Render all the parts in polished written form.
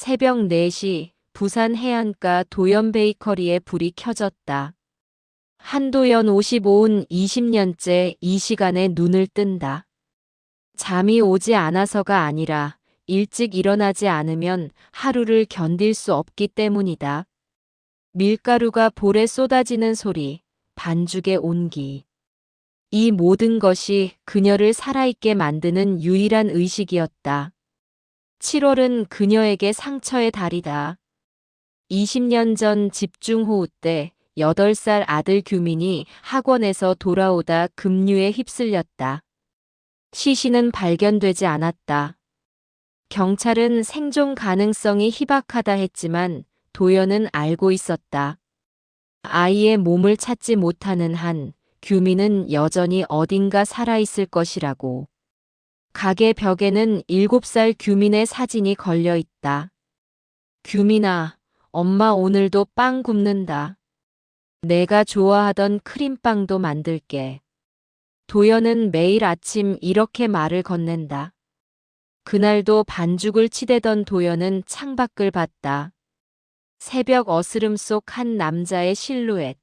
새벽 4시 부산 해안가 도연 베이커리에 불이 켜졌다. 한도연 55은 20년째 이 시간에 눈을 뜬다. 잠이 오지 않아서가 아니라 일찍 일어나지 않으면 하루를 견딜 수 없기 때문이다. 밀가루가 볼에 쏟아지는 소리, 반죽의 온기. 이 모든 것이 그녀를 살아있게 만드는 유일한 의식이었다. 7월은 그녀에게 상처의 달이다. 20년 전 집중호우 때 8살 아들 규민이 학원에서 돌아오다 급류에 휩쓸렸다. 시신은 발견되지 않았다. 경찰은 생존 가능성이 희박하다 했지만 도연은 알고 있었다. 아이의 몸을 찾지 못하는 한 규민은 여전히 어딘가 살아있을 것이라고. 가게 벽에는 7살 규민의 사진이 걸려 있다. 규민아, 엄마 오늘도 빵 굽는다. 내가 좋아하던 크림빵도 만들게. 도연은 매일 아침 이렇게 말을 건넨다. 그날도 반죽을 치대던 도연은 창밖을 봤다. 새벽 어스름 속 한 남자의 실루엣.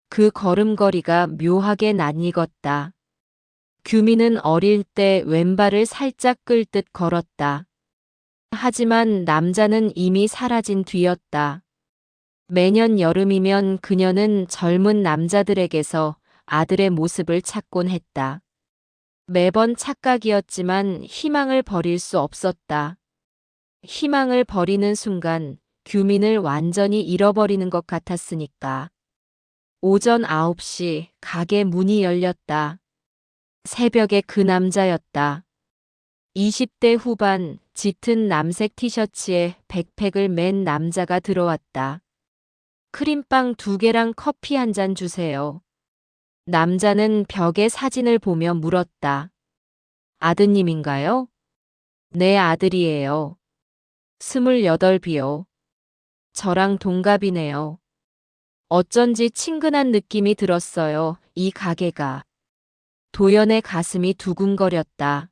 그 걸음걸이가 묘하게 낯익었다. 규민은 어릴 때 왼발을 살짝 끌 듯 걸었다. 하지만 남자는 이미 사라진 뒤였다. 매년 여름이면 그녀는 젊은 남자들에게서 아들의 모습을 찾곤 했다. 매번 착각이었지만 희망을 버릴 수 없었다. 희망을 버리는 순간 규민을 완전히 잃어버리는 것 같았으니까. 오전 9시 가게 문이 열렸다. 새벽에 그 남자였다. 20대 후반 짙은 남색 티셔츠에 백팩을 맨 남자가 들어왔다. 크림빵 2개랑 커피 1잔 주세요. 남자는 벽에 사진을 보며 물었다. 아드님인가요? 네, 아들이에요. 28이요. 저랑 동갑이네요. 어쩐지 친근한 느낌이 들었어요. 이 가게가. 도연의 가슴이 두근거렸다.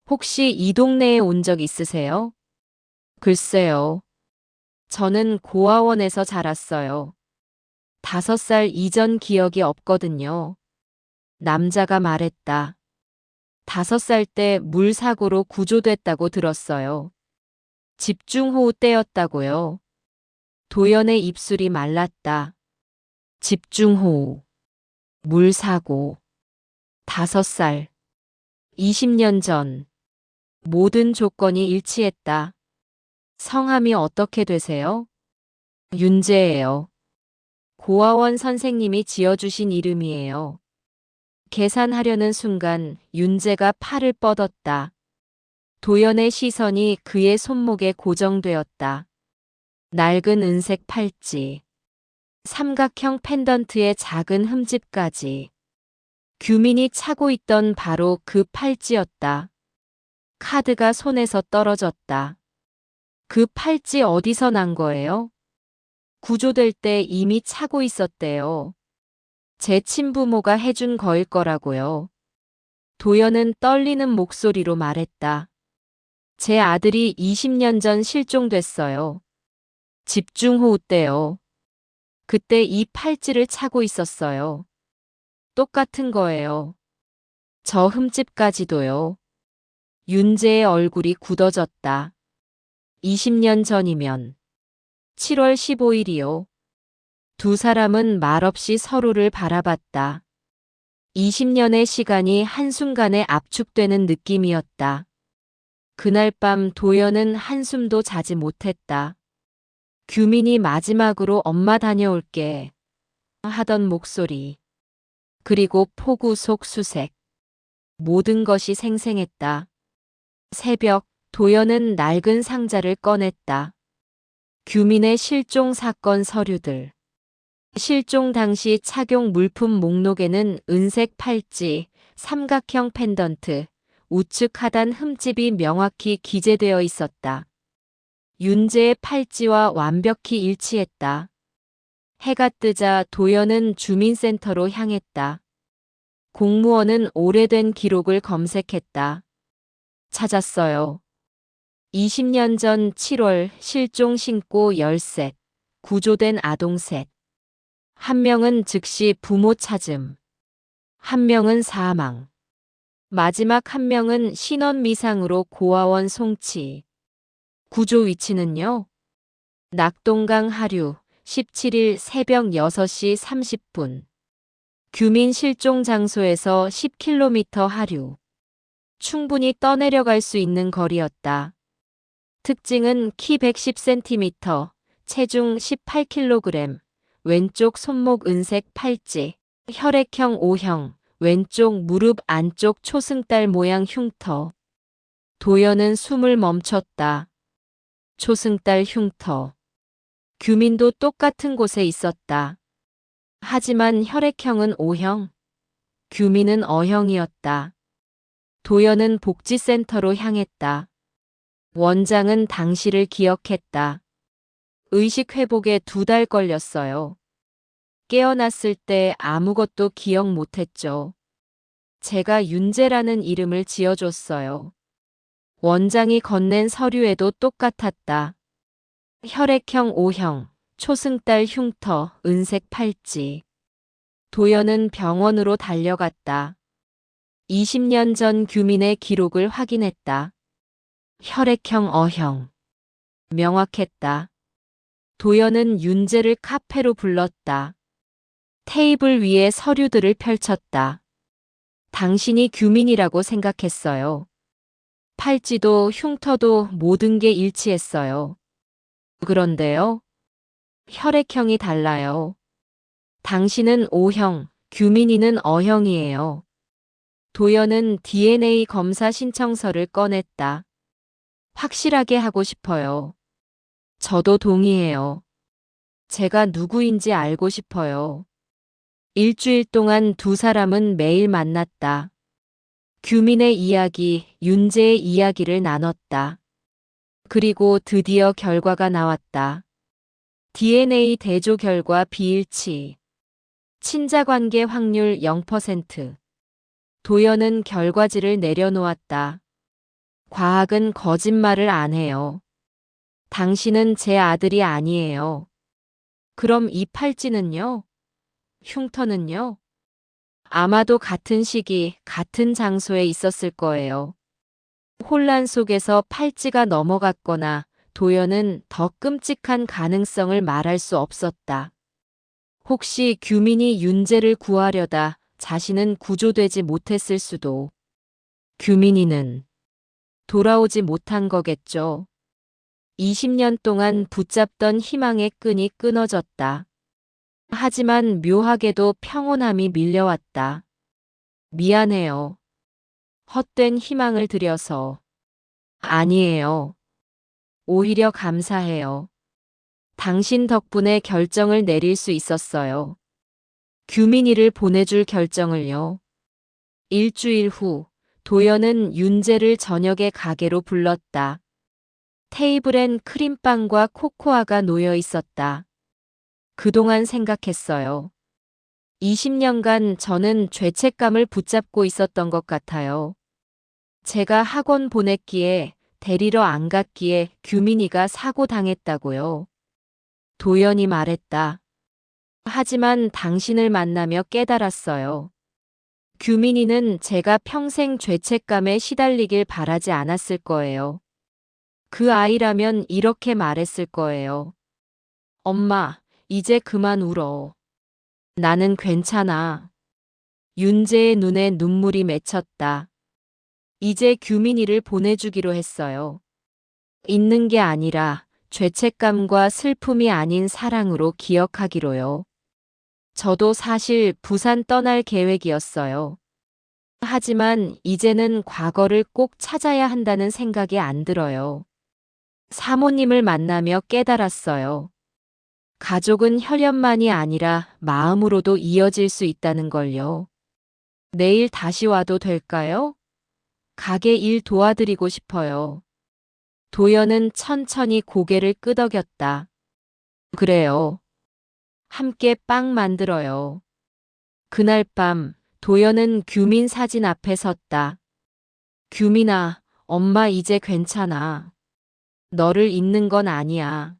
혹시 이 동네에 온 적 있으세요? 글쎄요. 저는 고아원에서 자랐어요. 5살 이전 기억이 없거든요. 남자가 말했다. 5살 때 물사고로 구조됐다고 들었어요. 집중호우 때였다고요. 도연의 입술이 말랐다. 집중호우, 물사고, 5살, 20년 전. 모든 조건이 일치했다. 성함이 어떻게 되세요? 윤재예요. 고아원 선생님이 지어주신 이름이에요. 계산하려는 순간 윤재가 팔을 뻗었다. 도연의 시선이 그의 손목에 고정되었다. 낡은 은색 팔찌. 삼각형 펜던트의 작은 흠집까지. 규민이 차고 있던 바로 그 팔찌였다. 카드가 손에서 떨어졌다. 그 팔찌 어디서 난 거예요? 구조될 때 이미 차고 있었대요. 제 친부모가 해준 거일 거라고요. 도연은 떨리는 목소리로 말했다. 제 아들이 20년 전 실종됐어요. 집중호우 때요. 그때 이 팔찌를 차고 있었어요. 똑같은 거예요. 저 흠집까지도요. 윤재의 얼굴이 굳어졌다. 20년 전이면 7월 15일이요. 두 사람은 말없이 서로를 바라봤다. 20년의 시간이 한순간에 압축되는 느낌이었다. 그날 밤 도연은 한숨도 자지 못했다. 규민이 마지막으로 엄마 다녀올게 하던 목소리. 그리고 폭우 속 수색. 모든 것이 생생했다. 새벽, 도연은 낡은 상자를 꺼냈다. 규민의 실종 사건 서류들. 실종 당시 착용 물품 목록에는 은색 팔찌, 삼각형 펜던트, 우측 하단 흠집이 명확히 기재되어 있었다. 윤재의 팔찌와 완벽히 일치했다. 해가 뜨자 도연은 주민센터로 향했다. 공무원은 오래된 기록을 검색했다. 찾았어요. 20년 전 7월 실종 신고 10셋, 구조된 아동 셋. 한 명은 즉시 부모 찾음. 한 명은 사망. 마지막 한 명은 신원 미상으로 고아원 송치. 구조 위치는요? 낙동강 하류 17일 새벽 6시 30분. 규민 실종 장소에서 10km 하류. 충분히 떠내려갈 수 있는 거리였다. 특징은 키 110cm, 체중 18kg, 왼쪽 손목 은색 팔찌, 혈액형 O형, 왼쪽 무릎 안쪽 초승달 모양 흉터. 도연은 숨을 멈췄다. 초승달 흉터. 규민도 똑같은 곳에 있었다. 하지만 혈액형은 O형, 규민은 O형이었다. 도연은 복지센터로 향했다. 원장은 당시를 기억했다. 의식 회복에 2달 걸렸어요. 깨어났을 때 아무것도 기억 못했죠. 제가 윤재라는 이름을 지어줬어요. 원장이 건넨 서류에도 똑같았다. 혈액형 O형, 초승달 흉터, 은색 팔찌. 도연은 병원으로 달려갔다. 20년 전 규민의 기록을 확인했다. 혈액형 O형. 명확했다. 도연은 윤재를 카페로 불렀다. 테이블 위에 서류들을 펼쳤다. 당신이 규민이라고 생각했어요. 팔찌도 흉터도 모든 게 일치했어요. 그런데요. 혈액형이 달라요. 당신은 O형, 규민이는 O형이에요. 도연은 DNA 검사 신청서를 꺼냈다. 확실하게 하고 싶어요. 저도 동의해요. 제가 누구인지 알고 싶어요. 일주일 동안 2사람은 매일 만났다. 규민의 이야기, 윤재의 이야기를 나눴다. 그리고 드디어 결과가 나왔다. DNA 대조 결과 비일치. 친자관계 확률 0%. 도연은 결과지를 내려놓았다. 과학은 거짓말을 안 해요. 당신은 제 아들이 아니에요. 그럼 이 팔찌는요? 흉터는요? 아마도 같은 시기, 같은 장소에 있었을 거예요. 혼란 속에서 팔찌가 넘어갔거나 도연은 더 끔찍한 가능성을 말할 수 없었다. 혹시 규민이 윤재를 구하려다 자신은 구조되지 못했을 수도. 규민이는 돌아오지 못한 거겠죠. 20년 동안 붙잡던 희망의 끈이 끊어졌다. 하지만 묘하게도 평온함이 밀려왔다. 미안해요. 헛된 희망을 들여서. 아니에요. 오히려 감사해요. 당신 덕분에 결정을 내릴 수 있었어요. 규민이를 보내줄 결정을요. 일주일 후, 도연은 윤재를 저녁에 가게로 불렀다. 테이블엔 크림빵과 코코아가 놓여 있었다. 그동안 생각했어요. 20년간 저는 죄책감을 붙잡고 있었던 것 같아요. 제가 학원 보냈기에, 데리러 안 갔기에 규민이가 사고 당했다고요. 도연이 말했다. 하지만 당신을 만나며 깨달았어요. 규민이는 제가 평생 죄책감에 시달리길 바라지 않았을 거예요. 그 아이라면 이렇게 말했을 거예요. 엄마, 이제 그만 울어. 나는 괜찮아. 윤재의 눈에 눈물이 맺혔다. 이제 규민이를 보내주기로 했어요. 있는 게 아니라 죄책감과 슬픔이 아닌 사랑으로 기억하기로요. 저도 사실 부산 떠날 계획이었어요. 하지만 이제는 과거를 꼭 찾아야 한다는 생각이 안 들어요. 사모님을 만나며 깨달았어요. 가족은 혈연만이 아니라 마음으로도 이어질 수 있다는 걸요. 내일 다시 와도 될까요? 가게 일 도와드리고 싶어요. 도연은 천천히 고개를 끄덕였다. 그래요. 함께 빵 만들어요. 그날 밤 도연은 규민 사진 앞에 섰다. 규민아, 엄마 이제 괜찮아. 너를 잊는 건 아니야.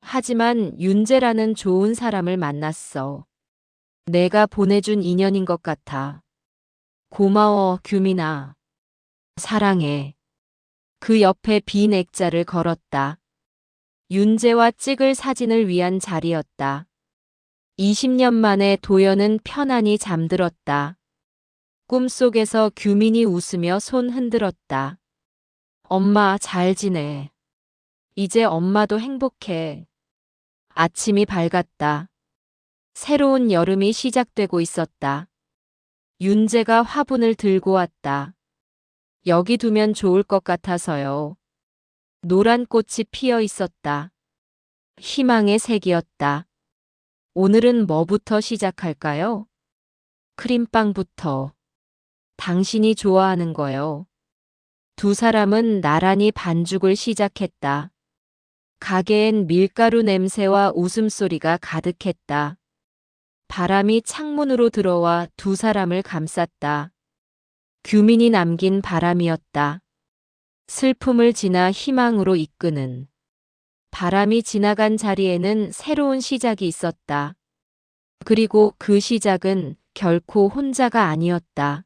하지만 윤재라는 좋은 사람을 만났어. 내가 보내준 인연인 것 같아. 고마워, 규민아. 사랑해. 그 옆에 빈 액자를 걸었다. 윤재와 찍을 사진을 위한 자리였다. 20년 만에 도연은 편안히 잠들었다. 꿈속에서 규민이 웃으며 손 흔들었다. 엄마 잘 지내. 이제 엄마도 행복해. 아침이 밝았다. 새로운 여름이 시작되고 있었다. 윤재가 화분을 들고 왔다. 여기 두면 좋을 것 같아서요. 노란 꽃이 피어 있었다. 희망의 색이었다. 오늘은 뭐부터 시작할까요? 크림빵부터. 당신이 좋아하는 거요. 두 사람은 나란히 반죽을 시작했다. 가게엔 밀가루 냄새와 웃음소리가 가득했다. 바람이 창문으로 들어와 두 사람을 감쌌다. 규민이 남긴 바람이었다. 슬픔을 지나 희망으로 이끄는. 바람이 지나간 자리에는 새로운 시작이 있었다. 그리고 그 시작은 결코 혼자가 아니었다.